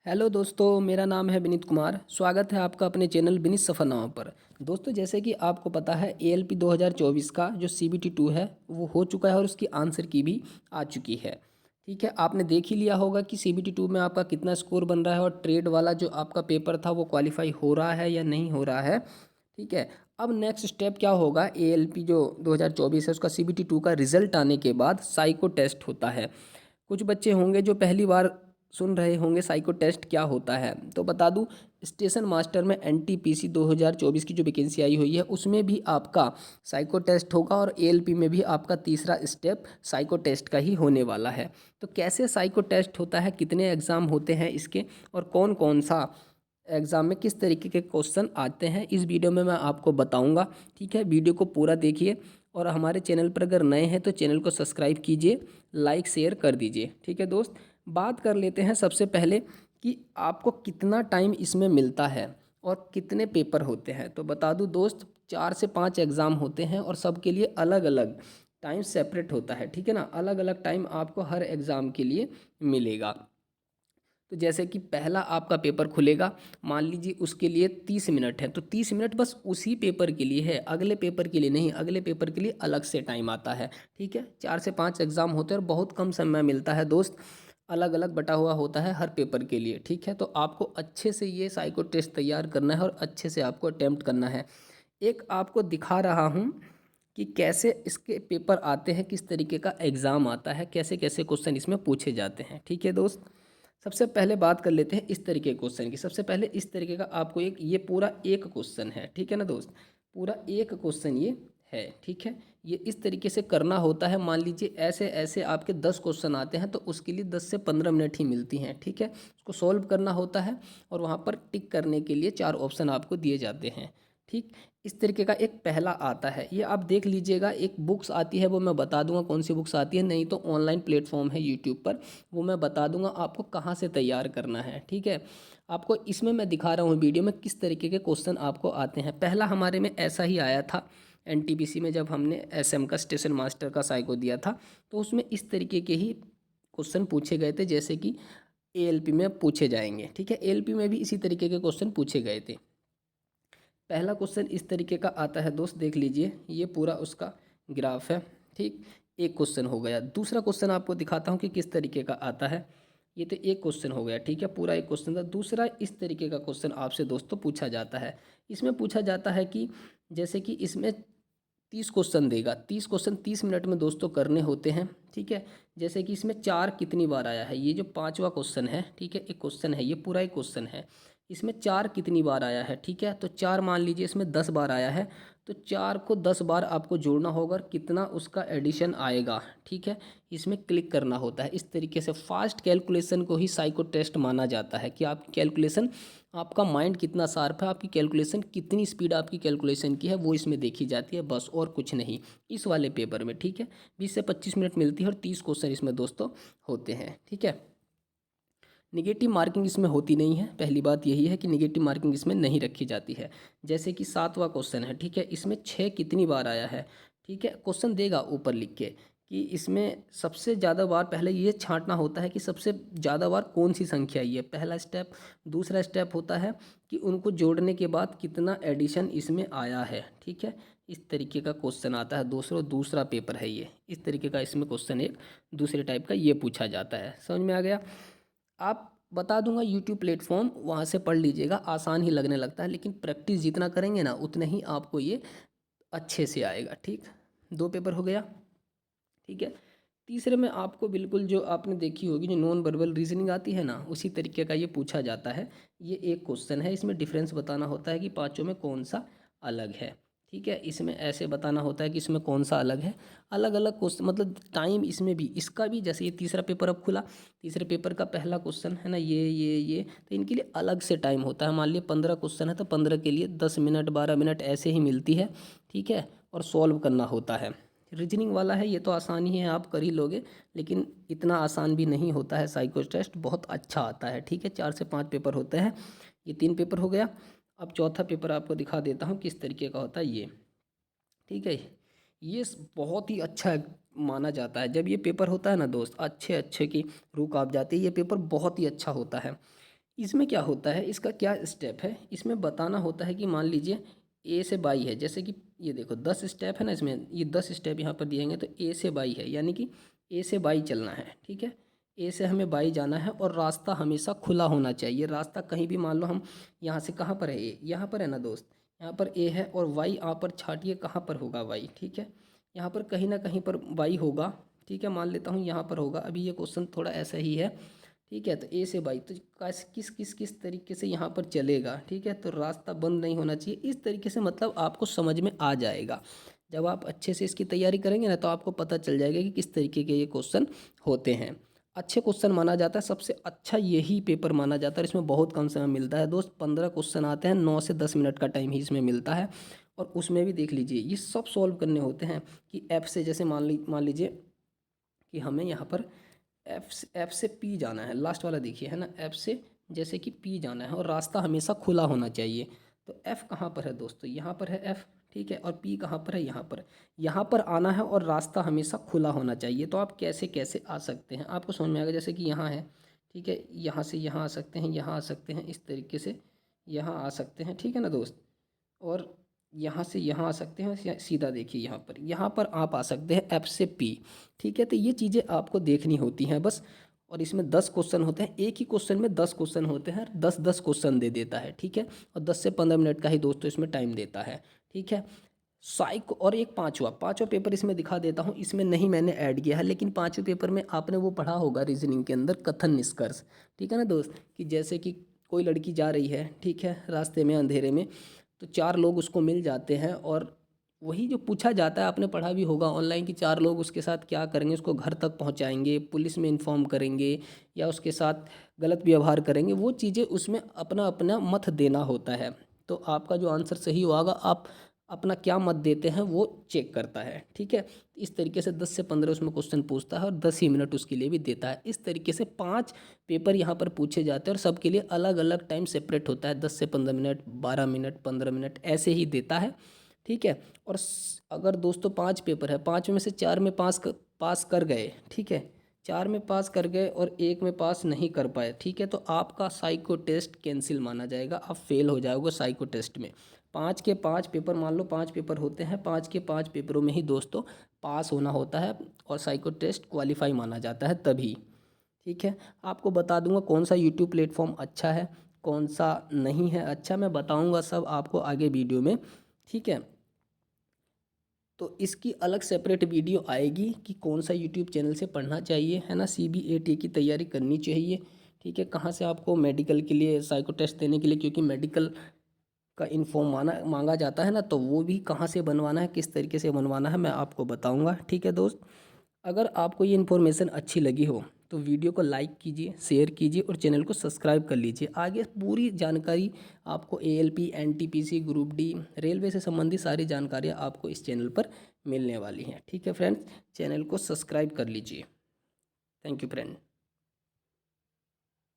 Hello दोस्तों, मेरा नाम है विनीत कुमार। स्वागत है आपका अपने चैनल विनीत सफ़रनामा पर। दोस्तों, जैसे कि आपको पता है एएलपी 2024 का जो सीबीटी 2 है वो हो चुका है और उसकी आंसर की भी आ चुकी है। ठीक है, आपने देख ही लिया होगा कि सीबीटी 2 में आपका कितना स्कोर बन रहा है और ट्रेड वाला जो आपका पेपर था वो क्वालिफाई हो रहा है या नहीं हो रहा है। ठीक है, अब नेक्स्ट स्टेप क्या होगा, एएलपी जो 2024 है उसका सीबीटी 2 का रिजल्ट आने के बाद साइको टेस्ट होता है। कुछ बच्चे होंगे जो पहली बार सुन रहे होंगे साइको टेस्ट क्या होता है, तो बता दूं। स्टेशन मास्टर में एनटीपीसी 2024 की जो वैकेंसी आई हुई है उसमें भी आपका साइको टेस्ट होगा और एएलपी में भी आपका तीसरा स्टेप साइको टेस्ट का ही होने वाला है। तो कैसे साइको टेस्ट होता है, कितने एग्ज़ाम होते हैं इसके और कौन कौन सा एग्ज़ाम में किस तरीके के क्वेश्चन आते हैं, इस वीडियो में मैं आपको बताऊंगा। ठीक है, वीडियो को पूरा देखिए और हमारे चैनल पर अगर नए हैं तो चैनल को सब्सक्राइब कीजिए, लाइक शेयर कर दीजिए। ठीक है दोस्त, बात कर लेते हैं सबसे पहले कि आपको कितना टाइम इसमें मिलता है और कितने पेपर होते हैं। तो बता दूं दोस्त, 4 से 5 एग्ज़ाम होते हैं और सबके लिए अलग अलग टाइम सेपरेट होता है। ठीक है ना, अलग अलग टाइम आपको हर एग्ज़ाम के लिए मिलेगा। तो जैसे कि पहला आपका पेपर खुलेगा, मान लीजिए उसके लिए 30 मिनट है, तो 30 मिनट बस उसी पेपर के लिए है, अगले पेपर के लिए नहीं। अगले पेपर के लिए अलग से टाइम आता है। ठीक है, 4 से 5 एग्ज़ाम होते हैं और बहुत कम समय मिलता है दोस्त, अलग अलग बटा हुआ होता है हर पेपर के लिए। ठीक है, तो आपको अच्छे से ये साइको टेस्ट तैयार करना है और अच्छे से आपको अटैम्प्ट करना है। एक आपको दिखा रहा हूँ कि कैसे इसके पेपर आते हैं, किस तरीके का एग्ज़ाम आता है, कैसे कैसे क्वेश्चन इसमें पूछे जाते हैं। ठीक है दोस्त, सबसे पहले बात कर लेते हैं इस तरीके के क्वेश्चन की। सबसे पहले इस तरीके का आपको एक ये पूरा एक क्वेश्चन है। ठीक है ना दोस्त, पूरा एक क्वेश्चन ये है। ठीक है, ये इस तरीके से करना होता है। मान लीजिए ऐसे ऐसे आपके 10 क्वेश्चन आते हैं तो उसके लिए 10 से 15 मिनट ही मिलती हैं। ठीक है, उसको सॉल्व करना होता है और वहाँ पर टिक करने के लिए 4 ऑप्शन आपको दिए जाते हैं। ठीक, इस तरीके का एक पहला आता है, ये आप देख लीजिएगा। एक बुक्स आती है, वो मैं बता दूंगा कौन सी बुक्स आती है, नहीं तो ऑनलाइन प्लेटफॉर्म है यूट्यूब पर, वो मैं बता दूंगा आपको कहाँ से तैयार करना है। ठीक है, आपको इसमें मैं दिखा रहा हूँ वीडियो में किस तरीके के क्वेश्चन आपको आते हैं। पहला हमारे में ऐसा ही आया था एनटीपीसी में, जब हमने एसएम का स्टेशन मास्टर का साइको दिया था तो उसमें इस तरीके के ही क्वेश्चन पूछे गए थे जैसे कि एएलपी में पूछे जाएंगे। ठीक है, एएलपी में भी इसी तरीके के क्वेश्चन पूछे गए थे। पहला क्वेश्चन इस तरीके का आता है दोस्त, देख लीजिए, ये पूरा उसका ग्राफ है। ठीक, एक क्वेश्चन हो गया। दूसरा क्वेश्चन आपको दिखाता हूँ कि किस तरीके का आता है। ये तो एक क्वेश्चन हो गया। ठीक है, पूरा एक क्वेश्चन था। दूसरा इस तरीके का क्वेश्चन आपसे दोस्तों पूछा जाता है। इसमें पूछा जाता है कि जैसे कि इसमें 30 क्वेश्चन देगा, 30 क्वेश्चन 30 मिनट में दोस्तों करने होते हैं। ठीक है, जैसे कि इसमें चार कितनी बार आया है, ये जो पांचवा क्वेश्चन है। ठीक है, एक क्वेश्चन है, ये पूरा एक क्वेश्चन है। इसमें चार कितनी बार आया है। ठीक है, तो चार मान लीजिए इसमें 10 बार आया है, तो चार को 10 बार आपको जोड़ना होगा और कितना उसका एडिशन आएगा। ठीक है, इसमें क्लिक करना होता है। इस तरीके से फास्ट कैलकुलेशन को ही साइको टेस्ट माना जाता है कि आपकी कैलकुलेशन, आपका माइंड कितना शार्प है, आपकी कैलकुलेशन कितनी स्पीड आपकी कैलकुलेशन की है, वो इसमें देखी जाती है, बस और कुछ नहीं इस वाले पेपर में। ठीक है, 20 से 25 मिनट मिलती है और 30 क्वेश्चन इसमें दोस्तों होते हैं। ठीक है, निगेटिव मार्किंग इसमें होती नहीं है। पहली बात यही है कि निगेटिव मार्किंग इसमें नहीं रखी जाती है। जैसे कि सातवां क्वेश्चन है। ठीक है, इसमें छः कितनी बार आया है। ठीक है, क्वेश्चन देगा ऊपर लिख के कि इसमें सबसे ज़्यादा बार, पहले ये छांटना होता है कि सबसे ज़्यादा बार कौन सी संख्या आई है, पहला स्टेप। दूसरा स्टेप होता है कि उनको जोड़ने के बाद कितना एडिशन इसमें आया है। ठीक है, इस तरीके का क्वेश्चन आता है दोस्तों, दूसरा पेपर है ये। इस तरीके का इसमें क्वेश्चन एक दूसरे टाइप का ये पूछा जाता है। समझ में आ गया। आप बता दूंगा यूट्यूब प्लेटफॉर्म, वहाँ से पढ़ लीजिएगा, आसान ही लगने लगता है, लेकिन प्रैक्टिस जितना करेंगे ना उतने ही आपको ये अच्छे से आएगा। ठीक, दो पेपर हो गया। ठीक है, तीसरे में आपको बिल्कुल जो आपने देखी होगी जो नॉन वर्बल रीजनिंग आती है ना, उसी तरीके का ये पूछा जाता है। ये एक क्वेश्चन है, इसमें डिफरेंस बताना होता है कि पांचों में कौन सा अलग है। ठीक है, इसमें ऐसे बताना होता है कि इसमें कौन सा अलग है। अलग अलग क्वेश्चन मतलब टाइम इसमें भी, इसका भी, जैसे ये तीसरा पेपर अब खुला, तीसरे पेपर का पहला क्वेश्चन है ना, ये तो इनके लिए अलग से टाइम होता है। मान लिया 15 क्वेश्चन है तो 15 के लिए 10 मिनट 12 मिनट ऐसे ही मिलती है। ठीक है, और सॉल्व करना होता है। रीजनिंग वाला है, ये तो आसानी है, आप कर ही लोगे, लेकिन इतना आसान भी नहीं होता है। साइको टेस्ट बहुत अच्छा आता है। ठीक है, 4 से 5 पेपर होते हैं, ये 3 पेपर हो गया। अब चौथा पेपर आपको दिखा देता हूँ किस तरीके का होता है ये। ठीक है, ये बहुत ही अच्छा माना जाता है। जब ये पेपर होता है ना दोस्त, अच्छे अच्छे की रूह काँप जाती है। ये पेपर बहुत ही अच्छा होता है। इसमें क्या होता है, इसका क्या स्टेप है, इसमें बताना होता है कि मान लीजिए ए से बाई है, जैसे कि ये देखो 10 स्टेप है ना इसमें, ये 10 स्टेप यहाँ पर दिए गए, तो ए से बाई है, यानी कि ए से बाई चलना है, ठीक है। ए से हमें बाई जाना है और रास्ता हमेशा खुला होना चाहिए। रास्ता कहीं भी, मान लो हम यहाँ से, कहाँ पर है ए, यहाँ पर है ना दोस्त, यहाँ पर ए है और वाई यहाँ पर छाटिए कहाँ पर होगा वाई, ठीक है। यहाँ पर कहीं ना कहीं पर वाई होगा, ठीक है, मान लेता हूँ यहाँ पर होगा। अभी ये क्वेश्चन थोड़ा ऐसा ही है, ठीक है। तो ए से बाई तो किस तरीके से यहाँ पर चलेगा, ठीक है। तो रास्ता बंद नहीं होना चाहिए, इस तरीके से मतलब आपको समझ में आ जाएगा। जब आप अच्छे से इसकी तैयारी करेंगे ना, तो आपको पता चल जाएगा कि किस तरीके के ये क्वेश्चन होते हैं। अच्छे क्वेश्चन माना जाता है, सबसे अच्छा यही पेपर माना जाता है। इसमें बहुत कम समय मिलता है दोस्त, 15 क्वेश्चन आते हैं, 9 से 10 मिनट का टाइम ही इसमें मिलता है। और उसमें भी देख लीजिए, ये सब सॉल्व करने होते हैं कि एफ से, जैसे मान लीजिए कि हमें यहाँ पर एफ से पी जाना है, लास्ट वाला देखिए, है ना, एफ से जैसे कि पी जाना है और रास्ता हमेशा खुला होना चाहिए। तो एफ कहाँ पर है दोस्तों, यहाँ पर है एफ, ठीक है। और पी कहाँ पर है, यहाँ पर आना है और रास्ता हमेशा खुला होना चाहिए। तो आप कैसे कैसे आ सकते हैं, आपको समझ में आएगा। जैसे कि यहाँ है, ठीक है, यहाँ से यहाँ आ सकते हैं, यहाँ आ सकते हैं, इस तरीके से यहाँ आ सकते हैं, ठीक है ना दोस्त। और यहाँ से यहाँ आ सकते हैं, सीधा देखिए यहाँ पर आप आ सकते हैं एफ से पी, ठीक है। तो ये चीज़ें आपको देखनी होती हैं बस। और इसमें 10 क्वेश्चन होते हैं, एक ही क्वेश्चन में 10 क्वेश्चन होते हैं, 10 क्वेश्चन दे देता है, ठीक है। और 10 से 15 मिनट का ही दोस्तों इसमें टाइम देता है, ठीक है। साइको और एक पांचवा पेपर इसमें दिखा देता हूँ, इसमें नहीं मैंने ऐड किया है, लेकिन पांचवें पेपर में आपने वो पढ़ा होगा रीजनिंग के अंदर, कथन निष्कर्ष, ठीक है ना दोस्त। कि जैसे कि कोई लड़की जा रही है, ठीक है, रास्ते में अंधेरे में, तो 4 लोग उसको मिल जाते हैं और वही जो पूछा जाता है, आपने पढ़ा भी होगा ऑनलाइन, कि 4 लोग उसके साथ क्या करेंगे, उसको घर तक पहुंचाएंगे, पुलिस में इन्फॉर्म करेंगे, या उसके साथ गलत व्यवहार करेंगे। वो चीज़ें उसमें अपना अपना मत देना होता है। तो आपका जो आंसर सही होगा, आप अपना क्या मत देते हैं वो चेक करता है, ठीक है। इस तरीके से 10 से 15 उसमें क्वेश्चन पूछता है और 10 ही मिनट उसके लिए भी देता है। इस तरीके से 5 पेपर यहाँ पर पूछे जाते हैं और सबके लिए अलग अलग टाइम सेपरेट होता है, 10 से 15 मिनट, 12 मिनट, 15 मिनट, ऐसे ही देता है, ठीक है। और अगर दोस्तों 5 पेपर है, 5 में से 4 में पास कर गए, ठीक है, 4 में पास कर गए और 1 में पास नहीं कर पाए, ठीक है, तो आपका साइको टेस्ट कैंसिल माना जाएगा, आप फेल हो जाओगे साइको टेस्ट में। 5 के 5 पेपर, मान लो 5 पेपर होते हैं, 5 के 5 पेपरों में ही दोस्तों पास होना होता है और साइको टेस्ट क्वालिफाई माना जाता है तभी, ठीक है। आपको बता दूंगा कौन सा यूट्यूब प्लेटफॉर्म अच्छा है, कौन सा नहीं है अच्छा, मैं बताऊंगा सब आपको आगे वीडियो में, ठीक है। तो इसकी अलग सेपरेट वीडियो आएगी कि कौन सा यूट्यूब चैनल से पढ़ना चाहिए, है ना, CBAT की तैयारी करनी चाहिए, ठीक है। कहाँ से आपको मेडिकल के लिए साइको टेस्ट देने के लिए, क्योंकि मेडिकल का इन्फॉर्म मांगा जाता है ना, तो वो भी कहाँ से बनवाना है, किस तरीके से बनवाना है, मैं आपको बताऊंगा, ठीक है दोस्त। अगर आपको ये इन्फॉर्मेशन अच्छी लगी हो तो वीडियो को लाइक कीजिए, शेयर कीजिए और चैनल को सब्सक्राइब कर लीजिए। आगे पूरी जानकारी आपको ALP, NTPC, group D, railway से संबंधित सारी जानकारियाँ आपको इस चैनल पर मिलने वाली हैं, ठीक है फ्रेंड्स। चैनल को सब्सक्राइब कर लीजिए। Thank you friend.